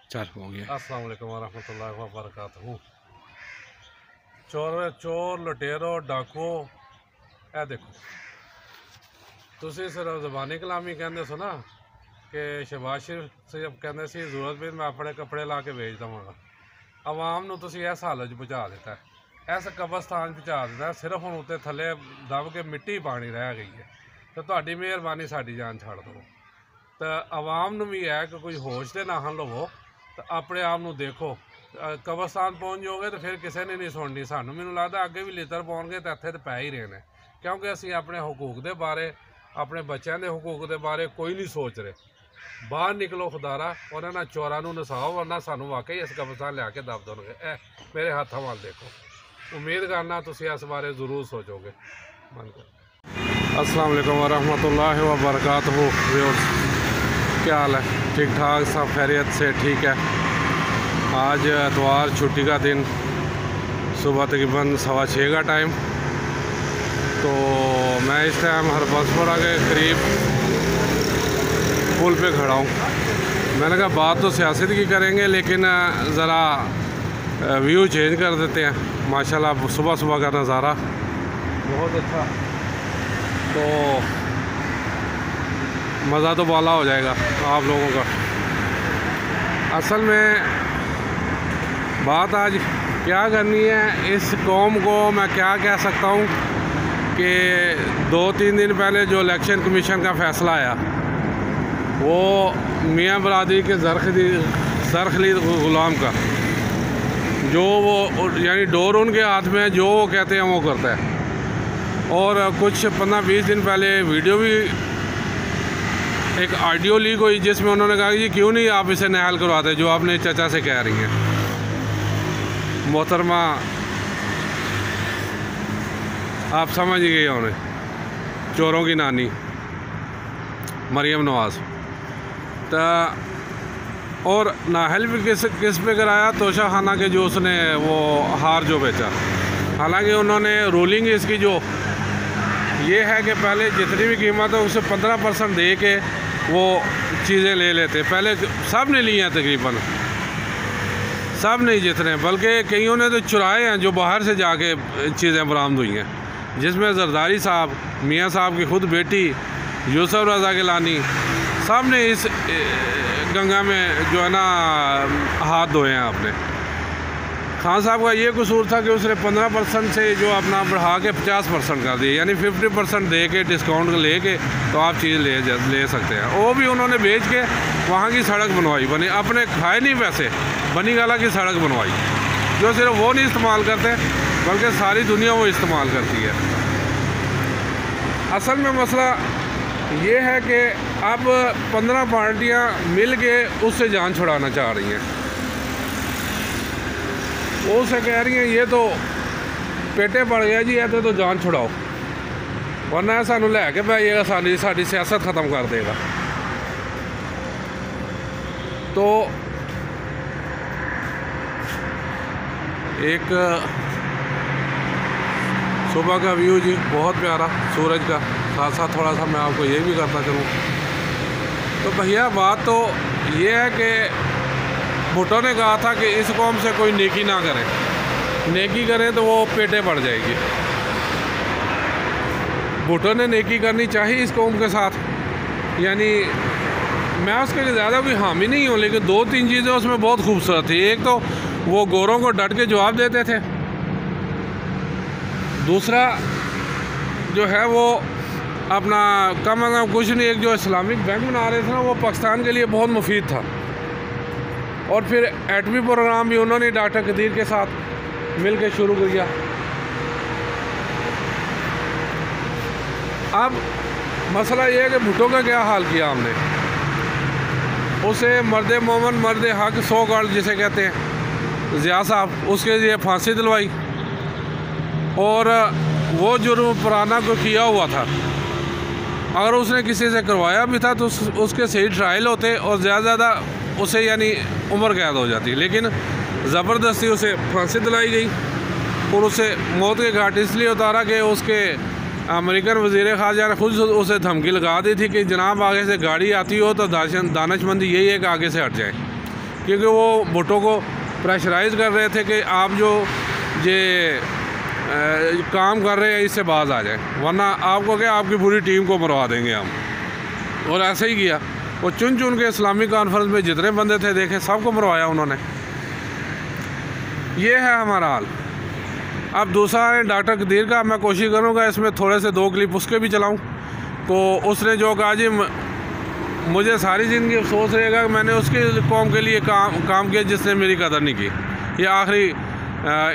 चल हो गया। अस्सलाम वालेकुम वरहमतुल्लाहि वबरकातुहू। चोर लुटेरो डाकू ए देखो तुसी सिर्फ ज़बानी कलामी कहते सो ना कि शहबाज शरीफ से जब कहते सी जरूरत भी मैं अपने कपड़े ला के भेज देवांगा, आवाम नूं तुसी इस हालत पहुँचा दिता है, इस कब्रस्तान पहुँचा दिता है। सिर्फ हुण उत्ते थले दब के मिट्टी पानी रह गई है, तो तुहाडी मेहरबानी साडी जान छड़ दो। तो आवाम नूं भी है कि कुछ होश ते नाहन लवो, तो अपने आप नूं देखो। कब्रस्तान पहुँच जाओगे तो फिर किसी ने नहीं सुननी। सानू मैनूं लगदा अगे भी लितर पाउणगे तो इत्थे तो पै ही रहे हैं, क्योंकि असीं अपने हकूक के बारे अपने बच्चों के हकूक के बारे कोई नहीं सोच रहे। बाहर निकलो खुदारा और इन्हां चोरां नूं नसाओ, वरना सानू वाकई इस कब्रस्तान लिया के दब दोगे। मेरे हाथों वाल देखो। उम्मीद करना तुसीं इस बारे ज़रूर सोचोगे। अस्सलाम वालेकुम वरहमतुल्लाहि वबरकातुहू। क्या हाल है? ठीक ठाक, सब खैरियत से ठीक है। आज एतवार, छुट्टी का दिन, सुबह तकरीबन 6:15 का टाइम। तो मैं इस टाइम हरबसपुरा के करीब पुल पे खड़ा हूँ। मैंने कहा बात तो सियासत की करेंगे, लेकिन ज़रा व्यू चेंज कर देते हैं। माशाल्लाह सुबह सुबह का नज़ारा बहुत अच्छा, तो मज़ा तो बाला हो जाएगा आप लोगों का। असल में बात आज क्या करनी है, इस कौम को मैं क्या कह सकता हूँ कि 2-3 दिन पहले जो इलेक्शन कमीशन का फ़ैसला आया, वो मियाँ बरादरी के ज़रख़लीद ग़ुलाम का, जो वो यानी डोर उनके हाथ में है, जो वो कहते हैं वो करता है। और कुछ 15-20 दिन पहले वीडियो भी, एक ऑडियो लीक हुई जिसमें उन्होंने कहा कि क्यों नहीं आप इसे नहाल करवाते, जो आपने चाचा से कह रही हैं। मोहतरमा आप समझ गए उन्हें, चोरों की नानी मरियम नवाज़। तो और नाहल भी किस पे कराया, तोशा खाना के जो उसने वो हार जो बेचा। हालांकि उन्होंने रूलिंग इसकी जो ये है कि पहले जितनी भी कीमत है उससे 15% दे के वो चीज़ें ले लेते। पहले सब ने ली हैं, तकरीबन सब नहीं जितने, बल्कि कईयों ने तो चुराए हैं जो बाहर से जाके चीज़ें बरामद हुई हैं, जिसमें जरदारी साहब, मियाँ साहब की खुद बेटी यूसुफ रज़ा गिलानी, सब ने इस गंगा में जो है ना हाथ धोए हैं अपने। खान साहब का ये कसूर था कि उसने 15% से जो अपना बढ़ा के 50% कर दिया, यानी 50% दे के डिस्काउंट ले के तो आप चीज़ ले सकते हैं। वो भी उन्होंने बेच के वहाँ की सड़क बनवाई, बनी अपने खाए नहीं पैसे, बनी गाला की सड़क बनवाई, जो सिर्फ वो नहीं इस्तेमाल करते बल्कि सारी दुनिया वो इस्तेमाल करती है। असल में मसला ये है कि अब 15 पार्टियाँ मिल के उससे जान छुड़ाना चाह रही हैं। वो उसे कह रही हैं ये तो पेटे पड़ गया जी, ऐसे तो जान छुड़ाओ, वरना सानू लैके पाइएगा, सारी सियासत ख़त्म कर देगा। तो एक सुबह का व्यू जी बहुत प्यारा सूरज का, साथ साथ थोड़ा सा मैं आपको ये भी करता चलूँ। तो भैया बात तो ये है कि भुट्टो ने कहा था कि इस कौम से कोई नेकी ना करे, नेकी करें तो वो पेटे पड़ जाएगी। भुट्टो ने नेकी करनी चाहिए इस कौम के साथ, यानी मैं उसके लिए ज़्यादा कोई हामी नहीं हूँ, लेकिन 2-3 चीज़ें उसमें बहुत खूबसूरत थी। एक तो वो गोरों को डट के जवाब देते थे, दूसरा जो है वो अपना कम अज़ कम कुछ नहीं, एक जो इस्लामिक बैंक बना रहे थे ना, वो पाकिस्तान के लिए बहुत मुफीद था। और फिर एटमी प्रोग्राम भी उन्होंने डॉक्टर कदीर के साथ मिल के शुरू किया। अब मसला ये है कि भुट्टो का क्या हाल किया हमने, उसे मर्द मोमन, मर्द हक, 100 गार्ड जिसे कहते हैं, ज़िया साहब, उसके लिए फांसी दिलवाई। और वो जुर्म पुराना को किया हुआ था, अगर उसने किसी से करवाया भी था तो उसके सही ट्रायल होते और ज़्यादा उसे यानी उम्र कैद हो जाती, लेकिन ज़बरदस्ती उसे फांसी दिलाई गई और उसे मौत के घाट इसलिए उतारा कि उसके अमेरिकन वज़ीर ख़ारजा ने खुद उसे धमकी लगा दी थी कि जनाब आगे से गाड़ी आती हो तो दानिशमंदी यही है कि आगे से हट जाए, क्योंकि वो भुट्टो को प्रेशराइज़ कर रहे थे कि आप जो ये काम कर रहे हैं इससे बाज आ जाए, वरना आपको क्या आपकी पूरी टीम को मरवा देंगे हम। और ऐसे ही किया, वो चुन चुन के इस्लामिक कॉन्फ्रेंस में जितने बंदे थे देखे सबको मरवाया उन्होंने। ये है हमारा हाल। अब दूसरा है डॉक्टर कदीर का, मैं कोशिश करूँगा इसमें थोड़े से 2 क्लिप उसके भी चलाऊँ। तो उसने जो कहा जी मुझे सारी ज़िंदगी अफसोस रहेगा कि मैंने उसकी कौम के लिए काम किया जिसने मेरी कदर नहीं की। ये आखिरी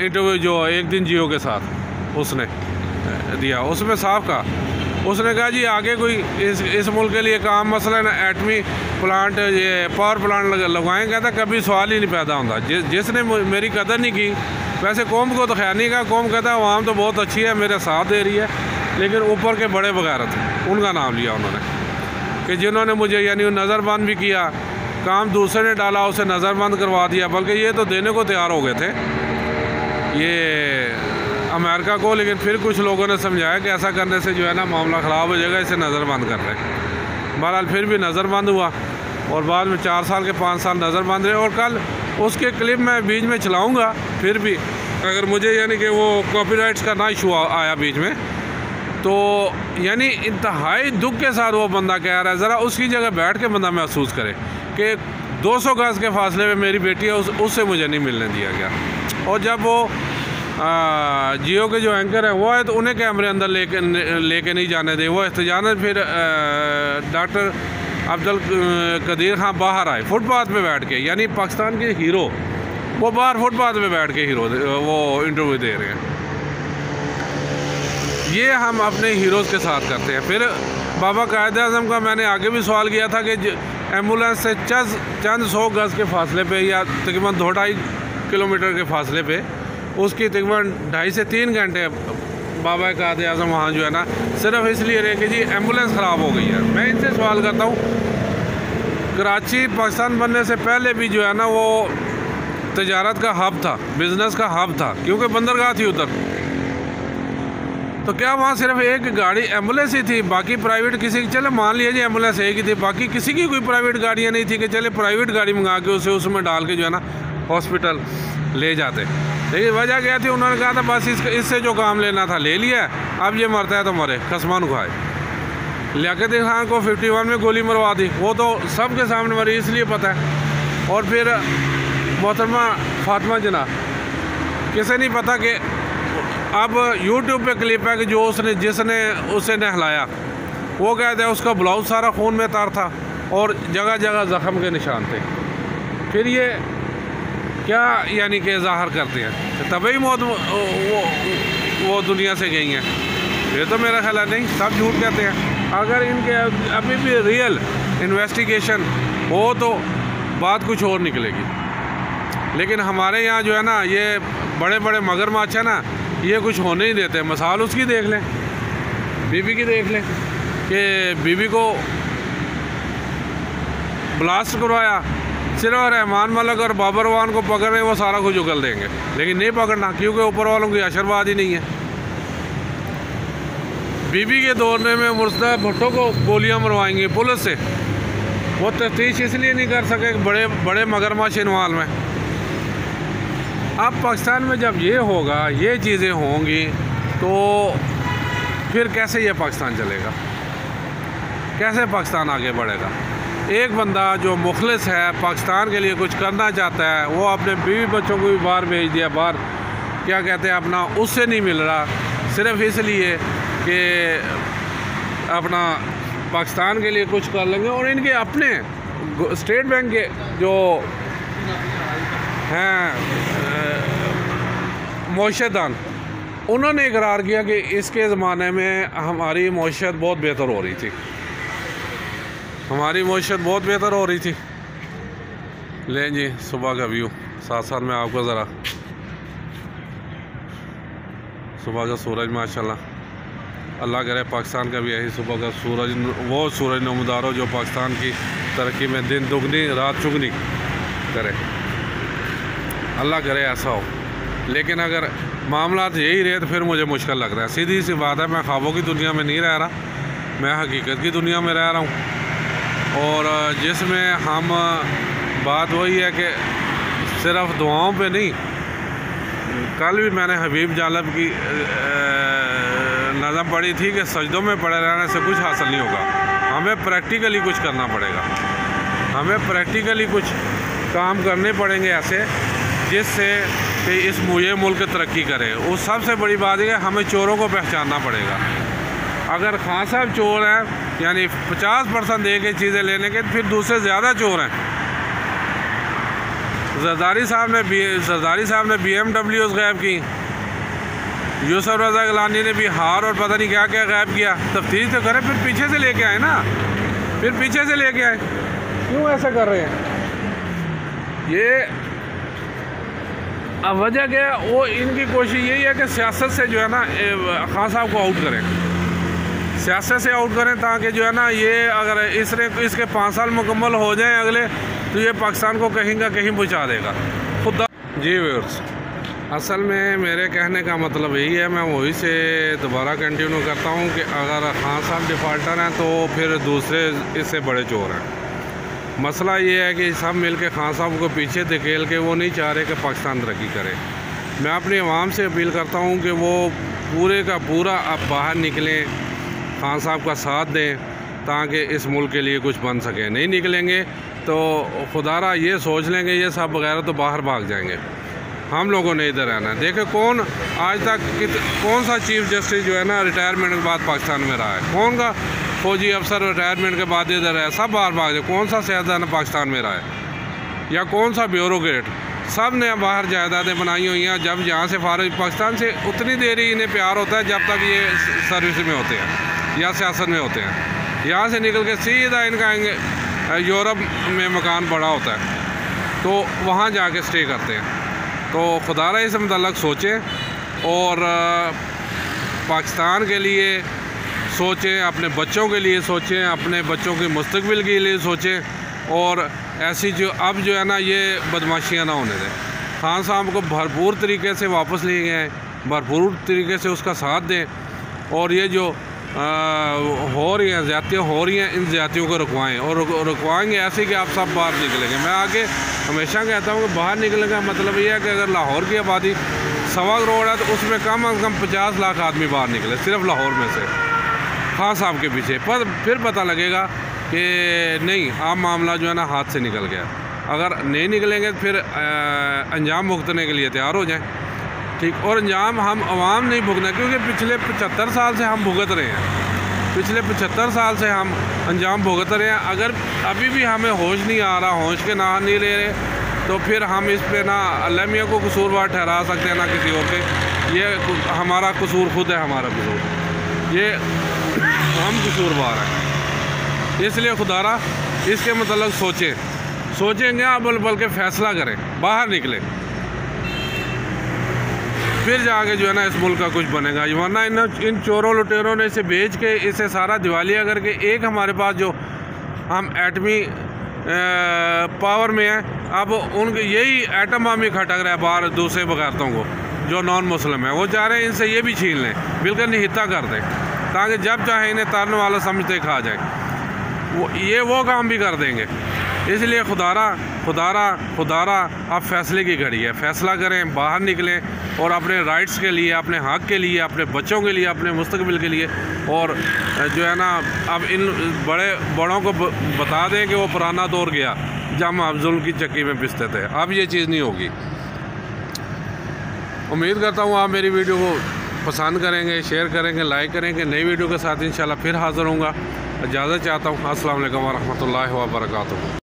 इंटरव्यू जो एक दिन जियो के साथ उसने दिया, उसमें साफ कहा, उसने कहा जी आगे कोई इस मुल्क के लिए काम मसलन एटमी प्लांट ये पावर प्लांट लगवाएँ, कहता कभी सवाल ही नहीं पैदा होता। जिसने मेरी कदर नहीं की, वैसे कौम को तो ख्याल नहीं का, कौम कहता आवाम तो बहुत अच्छी है, मेरे साथ दे रही है, लेकिन ऊपर के बड़े बगैरत उनका नाम लिया उन्होंने कि जिन्होंने मुझे यानी नज़रबंद भी किया, काम दूसरे ने डाला उसे नज़रबंद करवा दिया, बल्कि ये तो देने को तैयार हो गए थे ये अमेरिका को, लेकिन फिर कुछ लोगों ने समझाया कि ऐसा करने से जो है ना मामला ख़राब हो जाएगा, इसे नज़रबंद कर रहे हैं। बहरहाल फिर भी नज़रबंद हुआ और बाद में 4 साल के 5 साल नज़रबंद रहे। और कल उसके क्लिप मैं बीच में चलाऊँगा, फिर भी अगर मुझे यानी कि वो कॉपीराइट्स का ना इशू आया बीच में, तो यानी इंतहाई दुख के साथ वो बंदा कह रहा है, ज़रा उसकी जगह बैठ के बंदा महसूस करे कि 200 गज़ के फासले में मेरी बेटी है, उससे मुझे नहीं मिलने दिया गया। और जब वो जियो के जो एंकर हैं वो है तो उन्हें कैमरे अंदर लेके नहीं जाने दे, वो एहतजाजन फिर डॉक्टर अब्दुल कदीर खान बाहर आए फुटपाथ पे बैठ के, यानी पाकिस्तान के हीरो वो बाहर फुटपाथ पे बैठ के वो इंटरव्यू दे रहे हैं। ये हम अपने हीरोज़ के साथ करते हैं। फिर बाबा कायद आज़म का मैंने आगे भी सवाल किया था कि एम्बुलेंस से चंद 100 गज़ के फासले पे या तकरीबन 2-2.5 किलोमीटर के फासले पे उसकी तकरीबन 2.5 से 3 घंटे बाबा कायद आज़म वहाँ जो है ना सिर्फ इसलिए रहे कि जी एम्बुलेंस ख़राब हो गई है। मैं इनसे सवाल करता हूँ, कराची पाकिस्तान बनने से पहले भी जो है ना वो तजारत का हब था, बिज़नेस का हब था, क्योंकि बंदरगाह थी उधर। तो क्या वहाँ सिर्फ एक गाड़ी एम्बुलेंस ही थी, बाकी प्राइवेट किसी की, चले मान लीजिए एम्बुलेंस एक ही थी, बाकी किसी की कोई प्राइवेट गाड़ियाँ नहीं थी कि चले प्राइवेट गाड़ी मंगा के उसे उसमें डाल के जो है ना हॉस्पिटल ले जाते। लेकिन वजह क्या थी, उन्होंने कहा था बस इससे जो काम लेना था ले लिया, अब ये मरता है तो मरे, खसमान खाए। लियाकत खान को 51 में गोली मरवा दी, वो तो सबके सामने मरी इसलिए पता है। और फिर मोहतरमा फातिमा जना, किसे नहीं पता कि अब यूट्यूब पे क्लिप है कि जो जिसने उसे नहलाया, वो कहते हैं उसका ब्लाउज सारा खून में तार था और जगह जगह ज़ख़म के निशान थे। फिर ये क्या यानी कि ज़ाहिर करते हैं तभी मौत वो दुनिया से गई हैं। ये तो मेरा ख्याल नहीं, सब झूठ कहते हैं। अगर इनके अभी भी रियल इन्वेस्टिगेशन हो तो बात कुछ और निकलेगी। लेकिन हमारे यहाँ जो है ना ये बड़े बड़े मगरमच्छ है ना, ये कुछ होने ही देते हैं। मिसाल उसकी देख लें, बीबी की देख लें कि बीबी को ब्लास्ट करवाया, सिर्फ रहमान मलिक और बाबरवान को पकड़ रहे वो सारा कुछ उगल देंगे, लेकिन नहीं पकड़ना क्योंकि ऊपर वालों की आशीर्वाद ही नहीं है। बीबी के दौरने में मुर्तज़ा भुट्टो को गोलियां मरवाएंगे पुलिस से, वो तफ्तीश इसलिए नहीं कर सके बड़े बड़े मगरमच्छ इन्वॉल्व में। अब पाकिस्तान में जब ये होगा, ये चीज़ें होंगी, तो फिर कैसे ये पाकिस्तान चलेगा, कैसे पाकिस्तान आगे बढ़ेगा। एक बंदा जो मुखलिस है, पाकिस्तान के लिए कुछ करना चाहता है, वो अपने बीवी बच्चों को भी बाहर भेज दिया, बाहर क्या कहते हैं अपना, उससे नहीं मिल रहा, सिर्फ इसलिए कि अपना पाकिस्तान के लिए कुछ कर लेंगे। और इनके अपने स्टेट बैंक के जो हैं मईशतदान, उन्होंने इकरार किया कि इसके ज़माने में हमारी मईशत बहुत बेहतर हो रही थी, हमारी मईशत बहुत बेहतर हो रही थी। लें जी सुबह का व्यू, साथ साथ में आपको ज़रा सुबह का सूरज माशाल्लाह, अल्लाह करे पाकिस्तान का भी यही सुबह का सूरज, वो सूरज नमदार हो जो पाकिस्तान की तरक्की में दिन दुगनी रात चुगनी करे, अल्लाह करे ऐसा हो। लेकिन अगर मामला यही रहे तो फिर मुझे मुश्किल लग रहा है। सीधी सी बात है, मैं ख्वाबों की दुनिया में नहीं रह रहा, मैं हकीकत की दुनिया में रह रहा हूँ, और जिसमें हम बात वही है कि सिर्फ दुआओं पे नहीं, कल भी मैंने हबीब जालब की नज़म पढ़ी थी कि सजदों में पड़े रहने से कुछ हासिल नहीं होगा, हमें प्रैक्टिकली कुछ करना पड़ेगा, हमें प्रैक्टिकली कुछ काम करने पड़ेंगे ऐसे जिससे कि इस ये मुल्क तरक्की करे। उस सबसे बड़ी बात है हमें चोरों को पहचानना पड़ेगा। अगर खान साहब चोर हैं, यानी 50% दे के चीज़ें लेने के, फिर दूसरे ज़्यादा चोर हैं। जरदारी साहब ने BMW गायब की, यूसुफ रज़ा गिलानी ने भी हार और पता नहीं क्या क्या गायब किया। तफ्तीश तो करें, फिर पीछे से लेके आए ना, फिर पीछे से लेके आए। क्यों ऐसा कर रहे हैं? ये अब वजह क्या है? वो इनकी कोशिश यही है कि सियासत से जो है ना खान साहब को आउट करें, सियासत से आउट करें, ताकि जो है ना ये अगर इसके 5 साल मुकम्मल हो जाएं अगले, तो ये पाकिस्तान को कहीं का कहीं पहुँचा देगा खुद। जी व्यूअर्स, असल में मेरे कहने का मतलब यही है, मैं वही से दोबारा कंटिन्यू करता हूँ कि अगर खान साहब डिफ़ाल्टर हैं तो फिर दूसरे इससे बड़े चोर हैं। मसला ये है कि सब मिल के खान साहब को पीछे धकेल के वो नहीं चाह रहे कि पाकिस्तान तरक्की करे। मैं अपनी आवाम से अपील करता हूँ कि वो पूरे का पूरा अब बाहर निकलें, खान साहब का साथ दें, ताकि इस मुल्क के लिए कुछ बन सके। नहीं निकलेंगे तो खुदारा ये सोच लेंगे ये सब वगैरह तो बाहर भाग जाएंगे, हम लोगों ने इधर रहना है। देखे कौन आज तक कौन सा चीफ जस्टिस जो है ना रिटायरमेंट के बाद पाकिस्तान में रहा है, कौन का फौजी अफसर रिटायरमेंट के बाद इधर है, सब बाहर भाग जाए। कौन सा सियासतदान पाकिस्तान में रहा है या कौन सा ब्यूरोक्रेट, सब ने बाहर जायदादें बनाई हुई हैं। जब यहाँ से फारिग पाकिस्तान से उतनी देर ही इन्हें प्यार होता है जब तक ये सर्विस में होते हैं या सियासत में होते हैं। यहाँ से निकल के सीधा इनका यूरोप में मकान बड़ा होता है तो वहाँ जाके स्टे करते हैं। तो खुदारा इस मतलब सोचें और पाकिस्तान के लिए सोचें, अपने बच्चों के लिए सोचें, अपने बच्चों के मुस्तकबिल के लिए सोचें, और ऐसी जो अब जो है ना ये बदमाशियाँ ना होने दें। खान साहब को भरपूर तरीके से वापस लिए गए हैं, भरपूर तरीके से उसका साथ दें, और ये जो हो रही हैं ज़्यादतियाँ हो रही हैं, इन ज़्यादतियों को रुकवाएँ, और रुकवाएँगे ऐसे कि आप सब बाहर निकलेंगे। मैं आगे हमेशा कहता हूँ कि बाहर निकलने का मतलब ये है कि अगर लाहौर की आबादी 1.25 करोड़ है तो उसमें कम से कम 50 लाख आदमी बाहर निकले सिर्फ लाहौर में से खान साहब के पीछे, पर फिर पता लगेगा कि नहीं आम मामला जो है ना हाथ से निकल गया। अगर नहीं निकलेंगे तो फिर अंजाम भुगतने के लिए तैयार हो जाएं, ठीक। और अंजाम हम आवाम नहीं भुगतना, क्योंकि पिछले 75 साल से हम भुगत रहे हैं, पिछले 75 साल से हम अंजाम भुगत रहे हैं। अगर अभी भी हमें होश नहीं आ रहा, होश के नाम नहीं ले रहे, तो फिर हम इस पे ना अल्लाह मियाँ को कसूरवार ठहरा सकते हैं ना किसी और पे। ये हमारा कसूर खुद है, हमारा कसूर, ये हम कसूरवार हैं। इसलिए खुदारा इसके मतलब सोचेंगे आप बल्कि फ़ैसला करें, बाहर निकलें, फिर जाके जो है ना इस मुल्क का कुछ बनेगा। वरना इन चोरों लुटेरों ने इसे बेच के इसे सारा दिवालिया करके एक हमारे पास जो हम एटमी पावर में हैं, अब उनके यही एटम बम ही खटक रहा है बाहर दूसरे बगारतों को जो नॉन मुस्लिम है, वो चाह रहे हैं इनसे ये भी छीन लें, बिल्कुल निहिता कर दें, ताकि जब चाहे इन्हें तारने वाला समझते खा जाए। वो काम भी कर देंगे। इसलिए खुदारा अब फैसले की घड़ी है, फ़ैसला करें, बाहर निकलें और अपने राइट्स के लिए, अपने हक़ के लिए, अपने बच्चों के लिए, अपने मुस्तकबिल के लिए, और जो है ना अब इन बड़ों को बता दें कि वो पुराना दौर गया जब हम जुल्म की चक्की में पिसते थे, अब ये चीज़ नहीं होगी। उम्मीद करता हूँ आप मेरी वीडियो को पसंद करेंगे, शेयर करेंगे, लाइक करेंगे। नई वीडियो के साथ इंशाल्लाह फिर हाज़िर होऊंगा। इजाज़त चाहता हूँ। अस्सलाम वालेकुम व रहमतुल्लाहि व बरकातुहू।